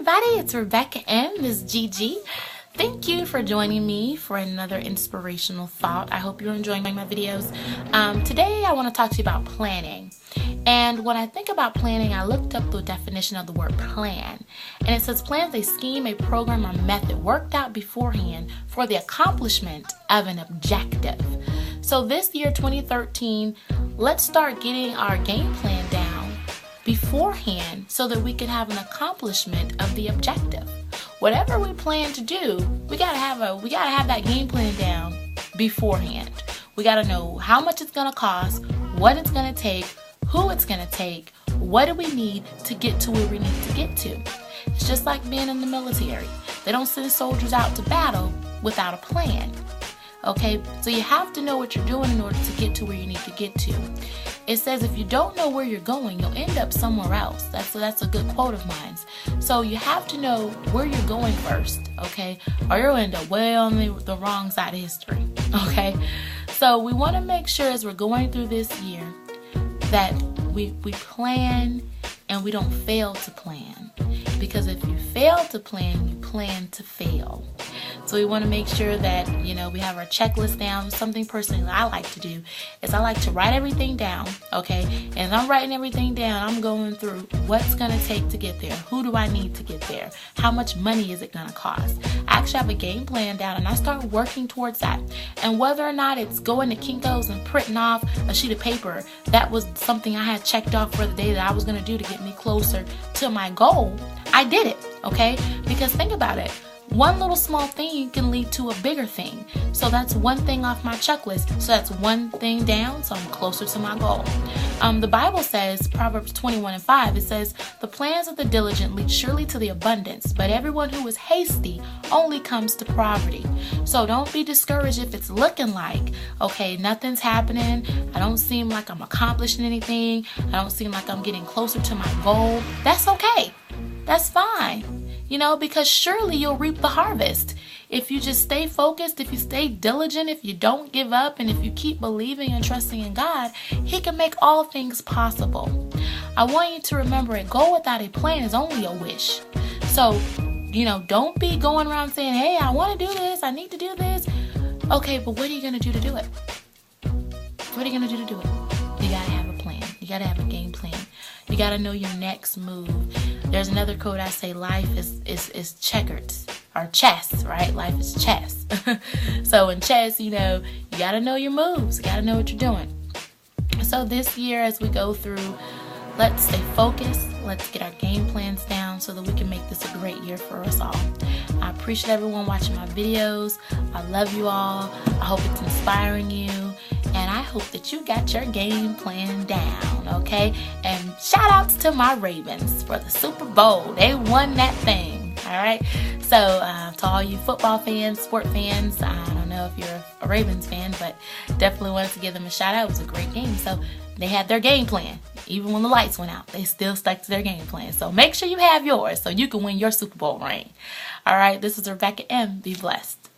everybody, it's Rebecca M. This is Gigi. Thank you for joining me for another inspirational thought. I hope you're enjoying my videos. Today I want to talk to you about planning. And when I think about planning, I looked up the definition of the word plan. And it says plan is a scheme, a program, or method worked out beforehand for the accomplishment of an objective. So this year, 2013, let's start getting our game plan down beforehand so that we can have an accomplishment of the objective. Whatever we plan to do, we gotta have that game plan down beforehand. We gotta know how much it's gonna cost, what it's gonna take, who it's gonna take, what do we need to get to where we need to get to. It's just like being in the military. They don't send soldiers out to battle without a plan. Okay, so you have to know what you're doing in order to get to where you need to get to. It says if you don't know where you're going, you'll end up somewhere else. That's a good quote of mine. So you have to know where you're going first, okay? Or you'll end up way on the wrong side of history, okay? So we want to make sure as we're going through this year that we plan and we don't fail to plan. Because if you fail to plan, you plan to fail. So we want to make sure that, we have our checklist down. Something personally I like to do is I like to write everything down, okay? And as I'm writing everything down, I'm going through what's going to take to get there. Who do I need to get there? How much money is it going to cost? I actually have a game plan down and I start working towards that. And whether or not it's going to Kinko's and printing off a sheet of paper, that was something I had checked off for the day that I was going to do to get me closer to my goal. I did it, okay? Because think about it. One little small thing can lead to a bigger thing. So that's one thing off my checklist. So that's one thing down, so I'm closer to my goal. The Bible says, Proverbs 21:5, it says, the plans of the diligent lead surely to the abundance, but everyone who is hasty only comes to poverty. So don't be discouraged if it's looking like, okay, nothing's happening. I don't seem like I'm accomplishing anything. I don't seem like I'm getting closer to my goal. That's okay. That's fine. Because surely you'll reap the harvest. If you just stay focused, if you stay diligent, if you don't give up, and if you keep believing and trusting in God, He can make all things possible. I want you to remember a goal without a plan is only a wish. So, don't be going around saying, hey, I want to do this, I need to do this. Okay, but what are you going to do to do it? What are you going to do to do it? You got to have a plan. You got to have a game plan. You got to know your next move. There's another quote I say, life is checkers or chess, right? Life is chess. So in chess, you got to know your moves. You got to know what you're doing. So this year as we go through, let's stay focused. Let's get our game plans down so that we can make this a great year for us all. I appreciate everyone watching my videos. I love you all. I hope it's inspiring you. And I hope that you got your game plan down, okay? And shout outs to my Ravens for the Super Bowl. They won that thing, all right? So to all you football fans, sport fans, I don't know if you're a Ravens fan, but definitely wanted to give them a shout out. It was a great game. So they had their game plan. Even when the lights went out, they still stuck to their game plan. So make sure you have yours so you can win your Super Bowl ring. All right, this is Rebecca M. Be blessed.